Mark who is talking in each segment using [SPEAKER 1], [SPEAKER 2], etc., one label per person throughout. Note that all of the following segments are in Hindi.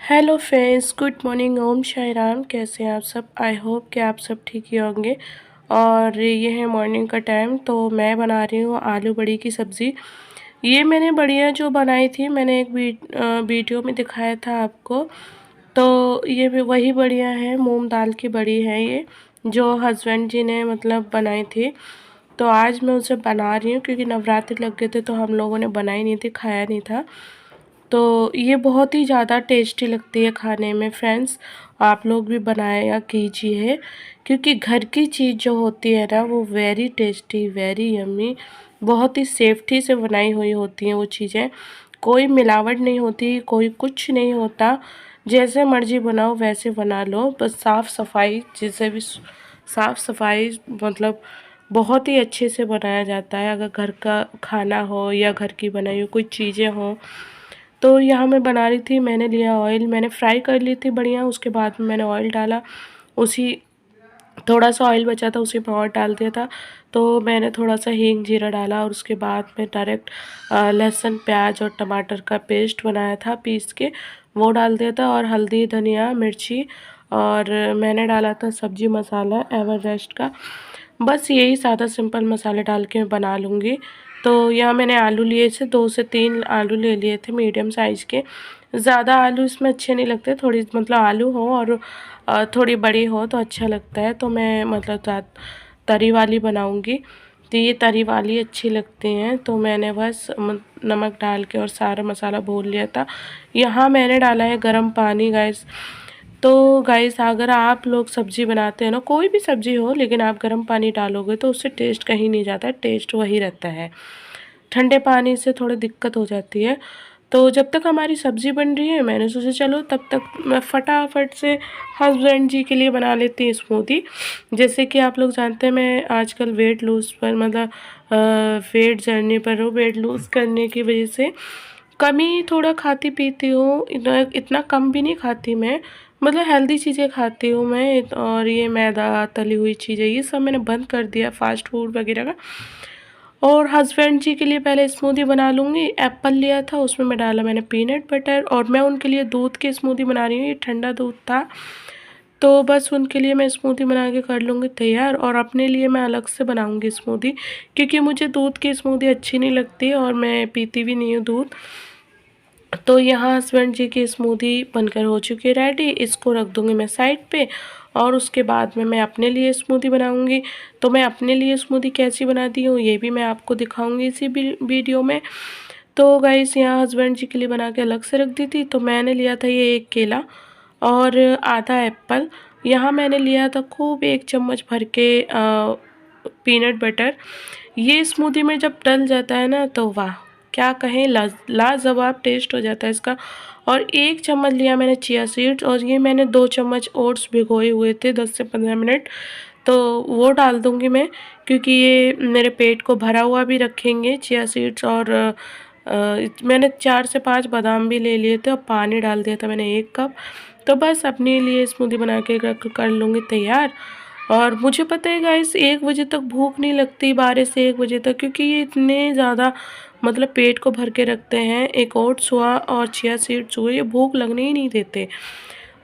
[SPEAKER 1] Hello friends, good morning. Om Sai Ram. कैसे हैं आप सब? आई होप कि आप सब ठीक ही होंगे। और ये है मॉर्निंग का टाइम, तो मैं बना रही हूँ आलू बड़ी की सब्ज़ी। ये मैंने बढ़िया जो बनाई थी, मैंने एक वीडियो में दिखाया था आपको। तो ये भी वही बढ़िया है, मूंग दाल की बड़ी है ये, जो हस्बैंड जी ने मतलब बनाई थी। तो आज मैं उसे बना रही हूँ क्योंकि नवरात्रि लग गए थे, तो हम लोगों ने बनाई नहीं थी, खाया नहीं था। तो ये बहुत ही ज़्यादा टेस्टी लगती है खाने में फ्रेंड्स। आप लोग भी बनाया कीजिए, क्योंकि घर की चीज़ जो होती है ना, वो वेरी टेस्टी, वेरी यम्मी, बहुत ही सेफ्टी से बनाई हुई होती हैं वो चीज़ें। कोई मिलावट नहीं होती, कोई कुछ नहीं होता। जैसे मर्ज़ी बनाओ वैसे बना लो, बस साफ़ सफाई, जैसे भी साफ़ सफाई मतलब बहुत ही अच्छे से बनाया जाता है। अगर घर का खाना हो या घर की बनाई हुई कोई चीज़ें हों, तो यहाँ मैं बना रही थी। मैंने लिया ऑयल, मैंने फ्राई कर ली थी बढ़िया, उसके बाद में मैंने ऑयल डाला। उसी थोड़ा सा ऑयल बचा था, उसी में और डाल दिया था। तो मैंने थोड़ा सा हींग जीरा डाला और उसके बाद में डायरेक्ट लहसुन प्याज और टमाटर का पेस्ट बनाया था पीस के, वो डाल दिया था। और हल्दी धनिया मिर्ची, और मैंने डाला था सब्जी मसाला एवरेस्ट का। बस यही सादा सिंपल मसाले डाल के मैं बना लूँगी। तो यहाँ मैंने आलू लिए थे, 2 से 3 आलू ले लिए थे मीडियम साइज़ के। ज़्यादा आलू इसमें अच्छे नहीं लगते, थोड़ी मतलब आलू हो और थोड़ी बड़ी हो तो अच्छा लगता है। तो मैं मतलब तरी वाली बनाऊँगी, तो ये तरी वाली अच्छी लगती हैं। तो मैंने बस नमक डाल के और सारा मसाला भून लिया था। यहाँ मैंने डाला है गर्म पानी गाइस। तो गाइस, अगर आप लोग सब्ज़ी बनाते हैं ना, कोई भी सब्ज़ी हो, लेकिन आप गर्म पानी डालोगे तो उससे टेस्ट कहीं नहीं जाता है, टेस्ट वही रहता है। ठंडे पानी से थोड़ी दिक्कत हो जाती है। तो जब तक हमारी सब्ज़ी बन रही है, मैंने सोचा चलो तब तक मैं फटाफट से हस्बैंड जी के लिए बना लेती हूँ स्मूदी। जैसे कि आप लोग जानते हैं, मैं आजकल वेट लूज़ पर मतलब वेट जर्नी पर हूँ। वेट लूज़ करने की वजह से कम ही थोड़ा खाती पीती हूँ, इतना कम भी नहीं खाती मैं, मतलब हेल्दी चीज़ें खाती हूँ मैं। और ये मैदा तली हुई चीज़ें ये सब मैंने बंद कर दिया, फास्ट फूड वगैरह का। और हस्बैंड जी के लिए पहले स्मूदी बना लूँगी। एप्पल लिया था, उसमें मैं डाला मैंने पीनट बटर, और मैं उनके लिए दूध की स्मूदी बना रही हूँ। ये ठंडा दूध था, तो बस उनके लिए मैं स्मूदी बना के कर लूँगी तैयार। और अपने लिए मैं अलग से बनाऊँगी स्मूदी, क्योंकि मुझे दूध की स्मूदी अच्छी नहीं लगती और मैं पीती भी नहीं हूँ दूध। तो यहाँ हस्बैंड जी की स्मूदी बनकर हो चुकी है रेडी। इसको रख दूँगी मैं साइड पे, और उसके बाद में मैं अपने लिए स्मूदी बनाऊँगी। तो मैं अपने लिए स्मूदी कैसी बनाती हूँ ये भी मैं आपको दिखाऊँगी इसी वीडियो में। तो गाइस, यहाँ हस्बैंड जी के लिए बना के अलग से रख दी थी। तो मैंने लिया था ये 1 केला और आधा एप्पल। यहाँ मैंने लिया था खूब 1 चम्मच भर के पीनट बटर। ये स्मूदी में जब डल जाता है ना, तो वाह क्या कहें, लाजवाब टेस्ट हो जाता है इसका। और 1 चम्मच लिया मैंने चिया सीड्स, और ये मैंने 2 चम्मच ओट्स भिगोए हुए थे 10 से 15 मिनट। तो वो डाल दूँगी मैं, क्योंकि ये मेरे पेट को भरा हुआ भी रखेंगे चिया सीड्स। और मैंने 4 से 5 बादाम भी ले लिए थे और पानी डाल दिया था मैंने 1 कप। तो बस अपने लिए स्मूदी बना के कर लूँगी तैयार। और मुझे पता है गाइस, 1 बजे तक भूख नहीं लगती, 12 से 1 बजे तक, क्योंकि ये इतने ज़्यादा मतलब पेट को भर के रखते हैं। एक ओट्स हुआ और चिया सीड्स हुए, ये भूख लगने ही नहीं देते।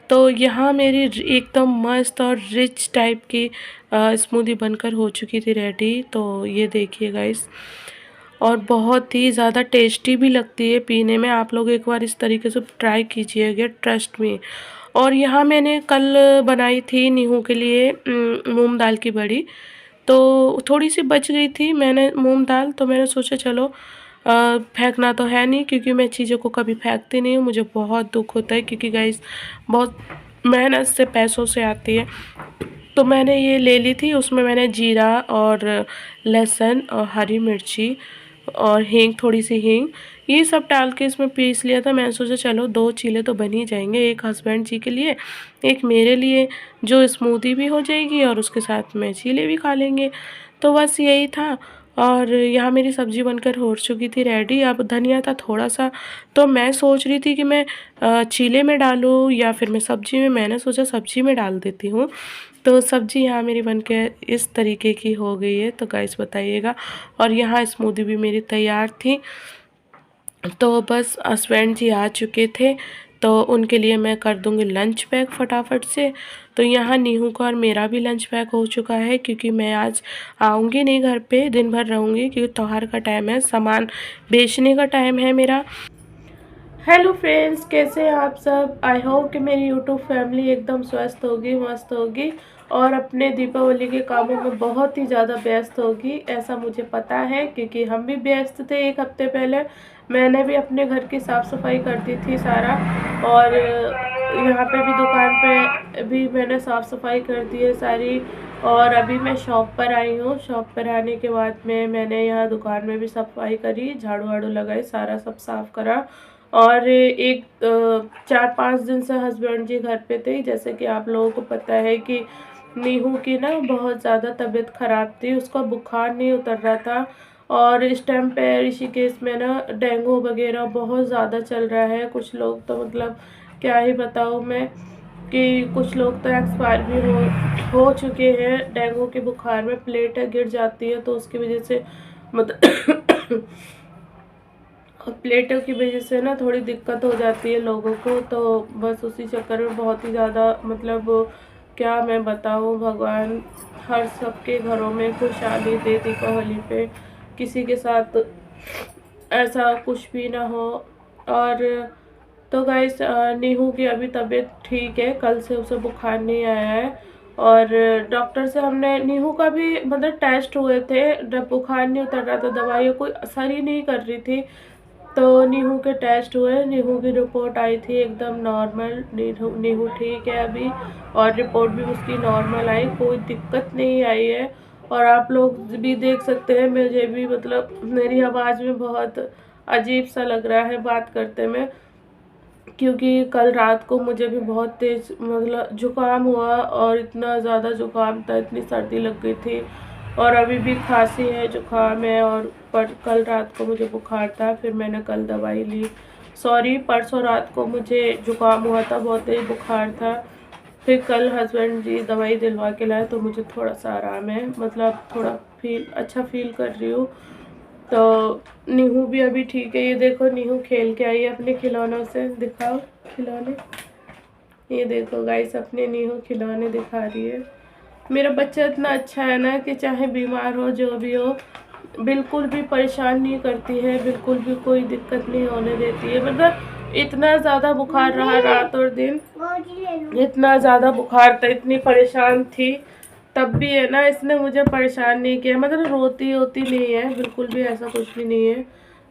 [SPEAKER 1] तो यहाँ मेरी एकदम मस्त और रिच टाइप की स्मूदी बनकर हो चुकी थी रेडी। तो ये देखिए गाइस, और बहुत ही ज़्यादा टेस्टी भी लगती है पीने में। आप लोग एक बार इस तरीके से ट्राई कीजिएगा, ट्रस्ट मी। और यहाँ मैंने कल बनाई थी नीहू के लिए मूंग दाल की बड़ी। तो थोड़ी सी बच गई थी मैंने मूंग दाल, तो मैंने सोचा चलो फेंकना तो है नहीं, क्योंकि मैं चीज़ों को कभी फेंकती नहीं हूँ। मुझे बहुत दुख होता है, क्योंकि गाइस बहुत मेहनत से पैसों से आती है। तो मैंने ये ले ली थी, उसमें मैंने जीरा और लहसुन और हरी मिर्ची और हींग, थोड़ी सी हींग, ये सब डाल के इसमें पीस लिया था। मैंने सोचा चलो 2 चीले तो बन ही जाएंगे, एक हस्बैंड जी के लिए, एक मेरे लिए, जो स्मूदी भी हो जाएगी और उसके साथ में चीले भी खा लेंगे। तो बस यही था। और यहाँ मेरी सब्ज़ी बनकर हो चुकी थी रेडी। अब धनिया था थोड़ा सा, तो मैं सोच रही थी कि मैं चीले में डालूँ या फिर मैं सब्ज़ी में, मैंने सोचा सब्ज़ी में डाल देती हूँ। तो सब्ज़ी यहाँ मेरी बनके इस तरीके की हो गई है, तो गाइस बताइएगा। और यहाँ स्मूदी भी मेरी तैयार थी। तो बस हस्बैंड जी आ चुके थे, तो उनके लिए मैं कर दूँगी लंच पैक फटाफट से। तो यहाँ नीहू का और मेरा भी लंच पैक हो चुका है, क्योंकि मैं आज आऊँगी नहीं घर पे, दिन भर रहूँगी, क्योंकि त्योहार का टाइम है, सामान बेचने का टाइम है मेरा। हेलो फ्रेंड्स, कैसे हैं आप सब। आई होप कि मेरी यूट्यूब फैमिली एकदम स्वस्थ होगी, मस्त होगी और अपने दीपावली के कामों में बहुत ही ज़्यादा व्यस्त होगी, ऐसा मुझे पता है, क्योंकि हम भी व्यस्त थे। एक हफ्ते पहले मैंने भी अपने घर की साफ़ सफाई कर दी थी सारा, और यहाँ पे भी दुकान पे भी मैंने साफ़ सफाई कर दी है सारी। और अभी मैं शॉप पर आई हूँ। शॉप पर आने के बाद में मैंने यहाँ दुकान में भी सफाई करी, झाड़ू वाड़ू लगाई, सारा सब साफ़ करा। और एक 4-5 दिन से हस्बैंड जी घर पे थे। जैसे कि आप लोगों को पता है कि नीहू की ना बहुत ज़्यादा तबीयत ख़राब थी, उसका बुखार नहीं उतर रहा था, और इस टाइम पे ऋषिकेश में ना डेंगू वगैरह बहुत ज़्यादा चल रहा है। कुछ लोग तो मतलब क्या ही बताऊँ मैं, कि कुछ लोग तो एक्सपायर भी हो चुके हैं डेंगू के बुखार में। प्लेटें गिर जाती है तो उसकी वजह से मतलब प्लेटों की वजह से ना थोड़ी दिक्कत हो जाती है लोगों को। तो बस उसी चक्कर में बहुत ही ज़्यादा मतलब क्या मैं बताऊँ, भगवान हर सबके घरों में खुशहाली दे दीपावली पे, किसी के साथ ऐसा कुछ भी ना हो। और तो गाइस नीहू की अभी तबीयत ठीक है, कल से उसे बुखार नहीं आया है। और डॉक्टर से हमने नीहू का भी मतलब टेस्ट हुए थे, जब बुखार नहीं उतर रहा था, दवाइयों कोई असर ही नहीं कर रही थी। तो नीहू के टेस्ट हुए, नीहू की रिपोर्ट आई थी एकदम नॉर्मल, नीहू ठीक है अभी, और रिपोर्ट भी उसकी नॉर्मल आई, कोई दिक्कत नहीं आई है। और आप लोग भी देख सकते हैं, मुझे भी मतलब मेरी आवाज़ में बहुत अजीब सा लग रहा है बात करते में, क्योंकि कल रात को मुझे भी बहुत तेज़ मतलब जुकाम हुआ, और इतना ज़्यादा जुकाम था, इतनी सर्दी लग गई थी, और अभी भी खांसी है, जुकाम है। और पर कल रात को मुझे बुखार था, फिर मैंने कल दवाई ली, सॉरी परसों रात को मुझे जुकाम हुआ था, बहुत तेज बुखार था। फिर कल हस्बैंड जी दवाई दिलवा के लाए, तो मुझे थोड़ा सा आराम है, मतलब थोड़ा अच्छा फील कर रही हूँ। तो नीहू भी अभी ठीक है। ये देखो नीहू खेल के आई है अपने खिलौनों से, दिखाओ खिलौने। ये देखो गाइस, अपने नीहू खिलौने दिखा रही है। मेरा बच्चा इतना अच्छा है ना, कि चाहे बीमार हो जो भी हो, बिल्कुल भी परेशान नहीं करती है, बिल्कुल भी कोई दिक्कत नहीं होने देती है। मतलब इतना ज़्यादा बुखार रहा रात और दिन, इतना ज़्यादा बुखार था, इतनी परेशान थी, तब भी है ना इसने मुझे परेशान नहीं किया। मतलब रोती होती नहीं है, बिल्कुल भी ऐसा कुछ भी नहीं है।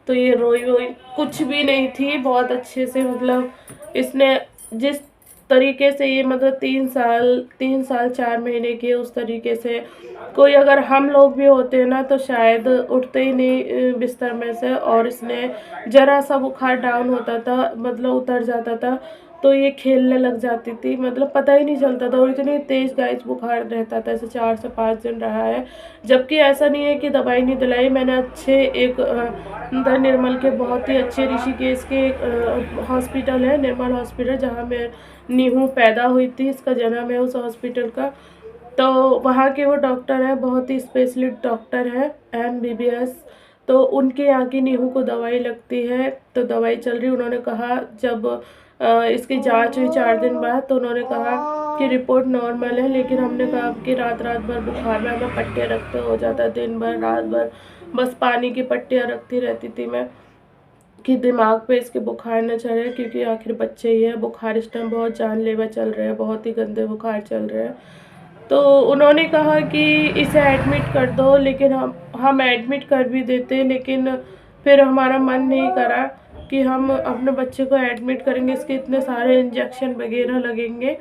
[SPEAKER 1] तो ये रोई वोई कुछ भी नहीं थी, बहुत अच्छे से मतलब इसने जिस तरीके से ये मतलब 3 साल 4 महीने की है, उस तरीके से कोई अगर हम लोग भी होते हैं ना, तो शायद उठते ही नहीं बिस्तर में से। और इसने जरा सा बुखार डाउन होता था, मतलब उतर जाता था, तो ये खेलने लग जाती थी, मतलब पता ही नहीं चलता था। और इतनी तेज़ गाइस बुखार रहता था, ऐसे 4 से 5 दिन रहा है। जबकि ऐसा नहीं है कि दवाई नहीं दिलाई, मैंने अच्छे एक द निर्मल के बहुत ही अच्छे ऋषिकेश के हॉस्पिटल है, निर्मल हॉस्पिटल, जहाँ मैं नीहू पैदा हुई थी, इसका जन्म है उस हॉस्पिटल का। तो वहाँ के वो डॉक्टर हैं, बहुत ही स्पेशलिस्ट डॉक्टर है, MBBS। तो उनके यहाँ की नीहू को दवाई लगती है, तो दवाई चल रही। उन्होंने कहा जब इसकी जांच हुई 4 दिन बाद, तो उन्होंने कहा कि रिपोर्ट नॉर्मल है, लेकिन हमने कहा कि रात रात भर बुखार में हमें पट्टियाँ रखते हो जाता, दिन भर रात भर बस पानी की पट्टियाँ रखती रहती थी मैं, कि दिमाग पे इसके बुखार न चढ़े, क्योंकि आखिर बच्चे ही है। बुखार इस टाइम बहुत जानलेवा चल रहे हैं, बहुत ही गंदे बुखार चल रहे हैं। तो उन्होंने कहा कि इसे एडमिट कर दो, लेकिन हम एडमिट कर भी देते, लेकिन फिर हमारा मन नहीं करा कि हम अपने बच्चे को एडमिट करेंगे, इसके इतने सारे इंजेक्शन वगैरह लगेंगे।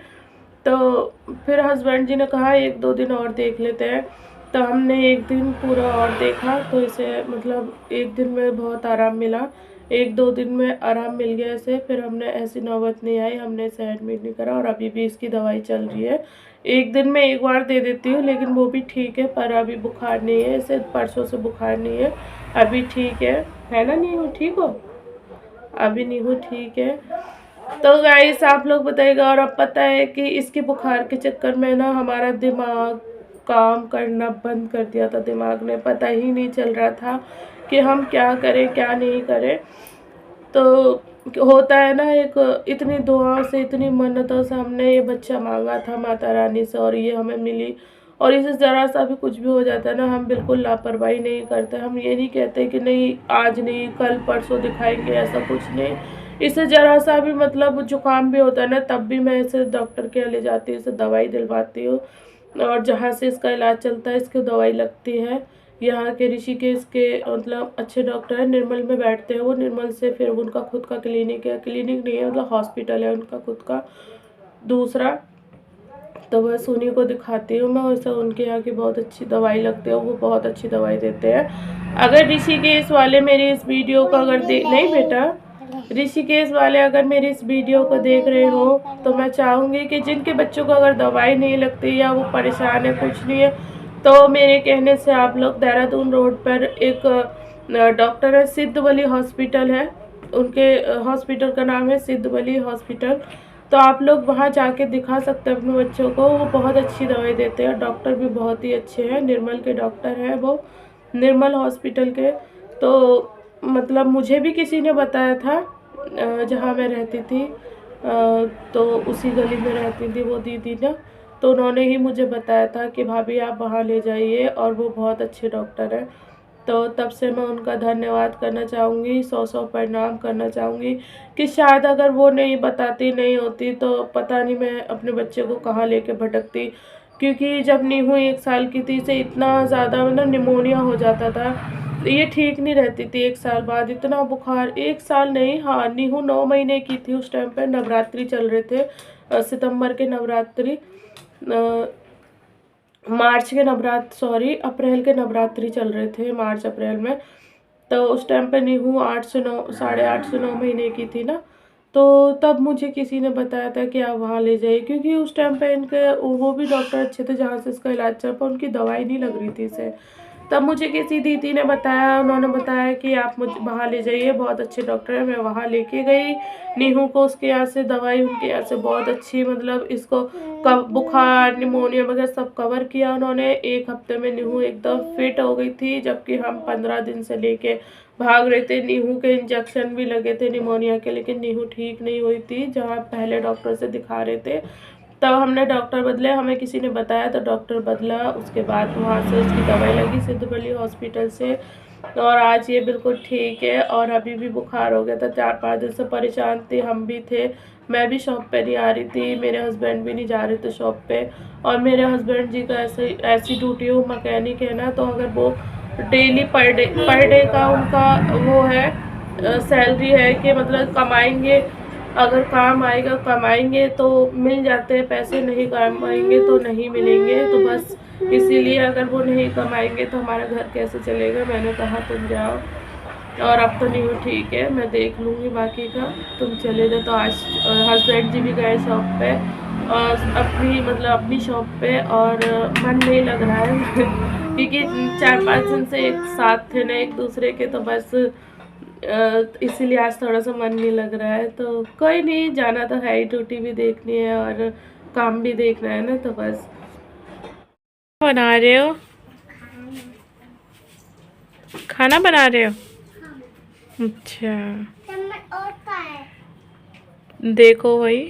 [SPEAKER 1] तो फिर हस्बैंड जी ने कहा 1-2 दिन और देख लेते हैं। तो हमने 1 दिन पूरा और देखा, तो इसे मतलब 1 दिन में बहुत आराम मिला, 1-2 दिन में आराम मिल गया इसे। फिर हमने ऐसी नौबत नहीं आई, हमने इसे एडमिट नहीं करा, और अभी भी इसकी दवाई चल रही है। 1 दिन में 1 बार दे देती हूँ, लेकिन वो भी ठीक है, पर अभी बुखार नहीं है इसे, परसों से बुखार नहीं है, अभी ठीक है ना नीहू, ठीक हो? अभी नीहू ठीक है। तो गाइस आप लोग बताइएगा। और अब पता है कि इसके बुखार के चक्कर में ना हमारा दिमाग काम करना बंद कर दिया था, दिमाग ने पता ही नहीं चल रहा था कि हम क्या करें क्या नहीं करें। तो होता है ना, एक इतनी दुआओं से, इतनी मन्नतों से हमने ये बच्चा मांगा था माता रानी से और ये हमें मिली। और इसे ज़रा सा भी कुछ भी हो जाता है ना, हम बिल्कुल लापरवाही नहीं करते। हम ये नहीं कहते कि नहीं आज नहीं कल परसों दिखाएंगे, ऐसा कुछ नहीं। इसे ज़रा सा भी मतलब जुकाम भी होता है ना, तब भी मैं इसे डॉक्टर के यहाँ ले जाती हूँ, इसे दवाई दिलवाती हूँ। और जहाँ से इसका इलाज चलता है इसकी दवाई लगती है। यहाँ के ऋषिकेश के मतलब अच्छे डॉक्टर हैं, निर्मल में बैठते हैं वो। निर्मल से फिर उनका खुद का क्लिनिक है, क्लिनिक नहीं है मतलब हॉस्पिटल है उनका खुद का दूसरा। तो बस उन्हीं को दिखाती हूँ मैं। वैसे उनके यहाँ की बहुत अच्छी दवाई लगती है, वो बहुत अच्छी दवाई देते हैं। अगर ऋषिकेश वाले मेरी इस वीडियो को अगर नहीं बेटा, ऋषिकेश वाले अगर मेरी इस वीडियो को देख रहे हो तो मैं चाहूँगी कि जिनके बच्चों को अगर दवाई नहीं लगती या वो परेशान है, कुछ नहीं है, तो मेरे कहने से आप लोग देहरादून रोड पर एक डॉक्टर है, सिद्धवली हॉस्पिटल है, उनके हॉस्पिटल का नाम है सिद्धवली हॉस्पिटल। तो आप लोग वहाँ जाके दिखा सकते हैं अपने बच्चों को। वो बहुत अच्छी दवाई देते हैं, डॉक्टर भी बहुत ही अच्छे हैं, निर्मल के डॉक्टर हैं वो, निर्मल हॉस्पिटल के। तो मतलब मुझे भी किसी ने बताया था, जहाँ मैं रहती थी, तो उसी गली में रहती थी वो दीदी ना, तो उन्होंने ही मुझे बताया था कि भाभी आप वहाँ ले जाइए और वो बहुत अच्छे डॉक्टर हैं। तो तब से मैं उनका धन्यवाद करना चाहूँगी, 100 प्रणाम करना चाहूँगी कि शायद अगर वो नहीं बताती, नहीं होती, तो पता नहीं मैं अपने बच्चे को कहाँ लेके भटकती। क्योंकि जब नीहू 1 साल की थी इसे इतना ज़्यादा मतलब निमोनिया हो जाता था, ये ठीक नहीं रहती थी। 1 साल बाद इतना बुखार, 1 साल नहीं, हाँ नीहू 9 महीने की थी उस टाइम पर, नवरात्रि चल रहे थे, सितंबर के नवरात्रि, मार्च के नवरात्र, सॉरी अप्रैल के नवरात्रि चल रहे थे, मार्च अप्रैल में। तो उस टाइम पे नीहू 8 से 9, 8.5 से 9 महीने की थी ना। तो तब मुझे किसी ने बताया था कि आप वहाँ ले जाइए, क्योंकि उस टाइम पे इनके वो भी डॉक्टर अच्छे थे जहाँ से इसका इलाज चल पाया, उनकी दवाई नहीं लग रही थी इसे। तब मुझे किसी दीदी ने बताया, उन्होंने बताया कि आप मुझे वहाँ ले जाइए, बहुत अच्छे डॉक्टर हैं। मैं वहाँ लेके गई नीहू को, उसके यहाँ से दवाई उनके यहाँ से बहुत अच्छी, मतलब इसको कब बुखार निमोनिया वगैरह सब कवर किया उन्होंने। 1 हफ्ते में नीहू एकदम फिट हो गई थी, जबकि हम 15 दिन से लेके भाग रहे थे। नीहू के इंजेक्शन भी लगे थे निमोनिया के, लेकिन नीहू ठीक नहीं हुई थी जहाँ पहले डॉक्टर से दिखा रहे थे। तब हमने डॉक्टर बदले, हमें किसी ने बताया तो डॉक्टर बदला, उसके बाद वहाँ से उसकी दवाई लगी सिद्धवली हॉस्पिटल से, और आज ये बिल्कुल ठीक है। और अभी भी बुखार हो गया था, 4-5 दिन से परेशान थी, हम भी थे। मैं भी शॉप पे नहीं आ रही थी, मेरे हस्बैंड भी नहीं जा रहे थे शॉप पे। और मेरे हस्बैंड जी का ऐसी ड्यूटी हो, मैकेनिक है ना, तो अगर वो डेली पर डे का उनका वो है, सैलरी है कि मतलब कमाएंगे, अगर काम आएगा कमाएंगे तो मिल जाते हैं पैसे, नहीं कमाएंगे तो नहीं मिलेंगे। तो बस इसीलिए अगर वो नहीं कमाएंगे तो हमारा घर कैसे चलेगा। मैंने कहा तुम जाओ, और अब तो नहीं हो ठीक है, मैं देख लूँगी बाकी का, तुम चले जाओ। तो आज हस्बैंड जी भी गए शॉप पे, और अपनी मतलब अपनी शॉप पे, और मन नहीं लग रहा है क्योंकि 4-5 दिन से एक साथ थे ना एक दूसरे के, तो बस इसीलिए आज थोड़ा सा मन नहीं लग रहा है। तो कोई नहीं, जाना तो है ही, ड्यूटी भी देखनी है और काम भी देखना है ना, तो बस। बना रहे हो? खाना बना रहे हो? अच्छा, देखो वही।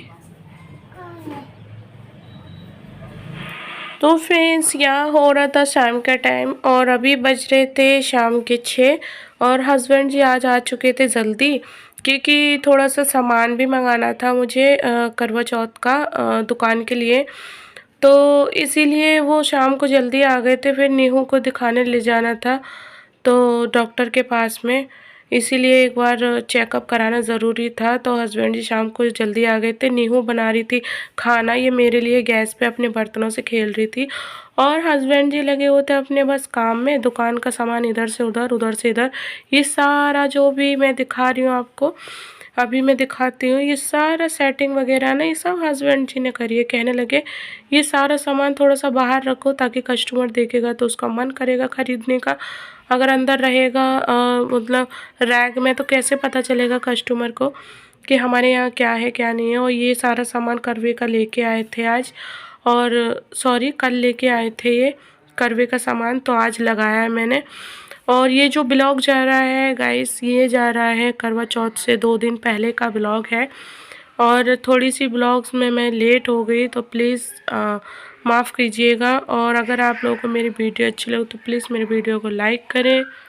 [SPEAKER 1] तो फ्रेंड्स यहाँ हो रहा था शाम का टाइम, और अभी बज रहे थे शाम के 6, और हस्बैंड जी आज आ चुके थे जल्दी, क्योंकि थोड़ा सा सामान भी मंगाना था मुझे करवा चौथ का दुकान के लिए। तो इसीलिए वो शाम को जल्दी आ गए थे, फिर नीहू को दिखाने ले जाना था तो डॉक्टर के पास में, इसीलिए एक बार चेकअप कराना ज़रूरी था। तो हस्बैंड जी शाम को जल्दी आ गए थे। नीहू बना रही थी खाना, ये मेरे लिए गैस पे अपने बर्तनों से खेल रही थी, और हस्बैंड जी लगे होते अपने बस काम में, दुकान का सामान इधर से उधर, उधर से इधर। ये सारा जो भी मैं दिखा रही हूँ आपको, अभी मैं दिखाती हूँ, ये सारा सेटिंग वगैरह ना ये सब हस्बैंड जी ने करी है। कहने लगे ये सारा सामान थोड़ा सा बाहर रखो ताकि कस्टमर देखेगा तो उसका मन करेगा ख़रीदने का। अगर अंदर रहेगा मतलब रैक में, तो कैसे पता चलेगा कस्टमर को कि हमारे यहाँ क्या है क्या नहीं है। और ये सारा सामान करवे का लेके आए थे आज, और सॉरी कल लेके आए थे ये करवे का सामान, तो आज लगाया है मैंने। और ये जो ब्लॉग जा रहा है गाइस, ये जा रहा है करवा चौथ से 2 दिन पहले का ब्लॉग है। और थोड़ी सी ब्लॉग्स में मैं लेट हो गई, तो प्लीज़ माफ़ कीजिएगा। और अगर आप लोगों को मेरी वीडियो अच्छी लगे तो प्लीज़ मेरी वीडियो को लाइक करें।